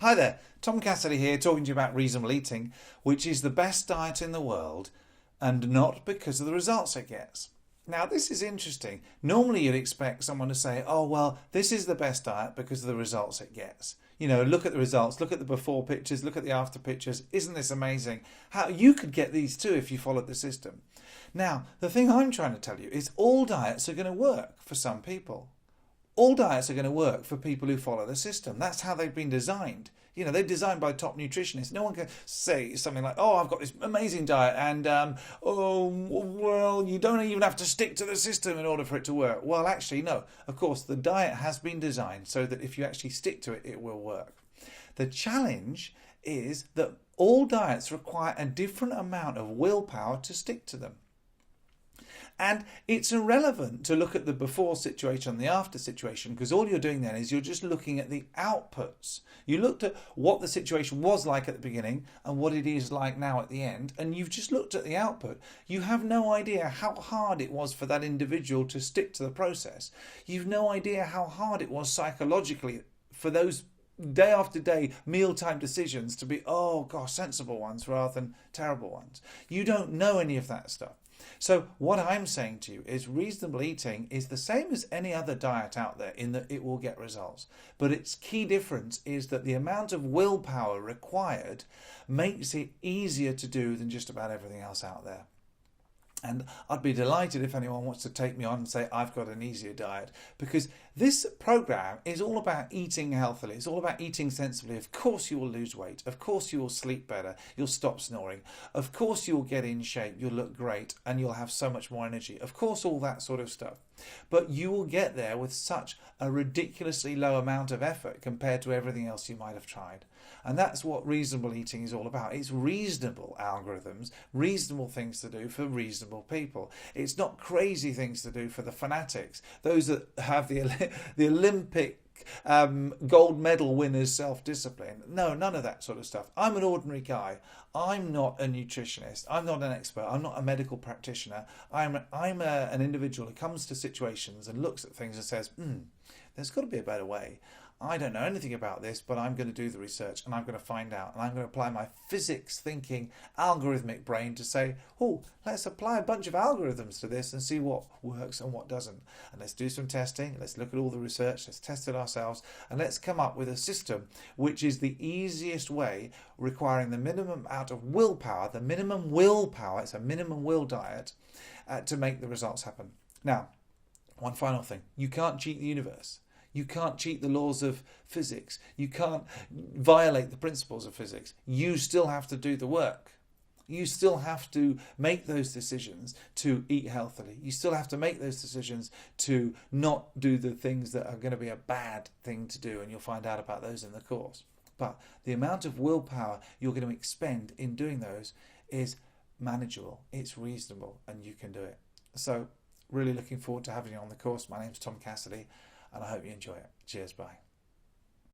Hi there, Tom Cassidy here, talking to you about reasonable eating, which is the best diet in the world, and not because of the results it gets. Now, this is interesting. Normally you'd expect someone to say, oh, well, this is the best diet because of the results it gets. You know, look at the results, look at the before pictures, look at the after pictures. Isn't this amazing? How you could get these too if you followed the system. Now, the thing I'm trying to tell you is all diets are going to work for some people. All diets are going to work for people who follow the system. That's how they've been designed. You know, they're designed by top nutritionists. No one can say something like, oh, I've got this amazing diet and, oh, well, you don't even have to stick to the system in order for it to work. Well, actually, no. Of course, the diet has been designed so that if you actually stick to it, it will work. The challenge is that all diets require a different amount of willpower to stick to them. And it's irrelevant to look at the before situation and the after situation, because all you're doing then is you're just looking at the outputs. You looked at what the situation was like at the beginning and what it is like now at the end, and you've just looked at the output. You have no idea how hard it was for that individual to stick to the process. You've no idea how hard it was psychologically for those day after day mealtime decisions to be, oh gosh, sensible ones rather than terrible ones. You don't know any of that stuff. So what I'm saying to you is reasonable eating is the same as any other diet out there in that it will get results. But its key difference is that the amount of willpower required makes it easier to do than just about everything else out there. And I'd be delighted if anyone wants to take me on and say, I've got an easier diet, because this program is all about eating healthily. It's all about eating sensibly. Of course you will lose weight. Of course you will sleep better. You'll stop snoring. Of course you'll get in shape. You'll look great and you'll have so much more energy. Of course, all that sort of stuff. But you will get there with such a ridiculously low amount of effort compared to everything else you might have tried. And that's what reasonable eating is all about. It's reasonable algorithms, reasonable things to do for reasonable people. It's not crazy things to do for the fanatics, those that have the Olympic gold medal winners' self-discipline. No, none of that sort of stuff. I'm an ordinary guy. I'm not a nutritionist. I'm not an expert. I'm not a medical practitioner. I'm an individual who comes to situations and looks at things and says, there's got to be a better way. I don't know anything about this, but I'm going to do the research and I'm going to find out, and I'm going to apply my physics thinking algorithmic brain to say, oh, let's apply a bunch of algorithms to this and see what works and what doesn't. And let's do some testing. Let's look at all the research. Let's test it ourselves, and let's come up with a system which is the easiest way, requiring the minimum amount of willpower, the minimum willpower, it's a minimum will diet, to make the results happen. Now, one final thing. You can't cheat the universe. You can't cheat the laws of physics. You can't violate the principles of physics. You still have to do the work. You still have to make those decisions to eat healthily. You still have to make those decisions to not do the things that are going to be a bad thing to do, and you'll find out about those in the course. But the amount of willpower you're going to expend in doing those is manageable. It's reasonable, and you can do it. So really looking forward to having you on the course. My name's Tom Cassidy, and I hope you enjoy it. Cheers, bye.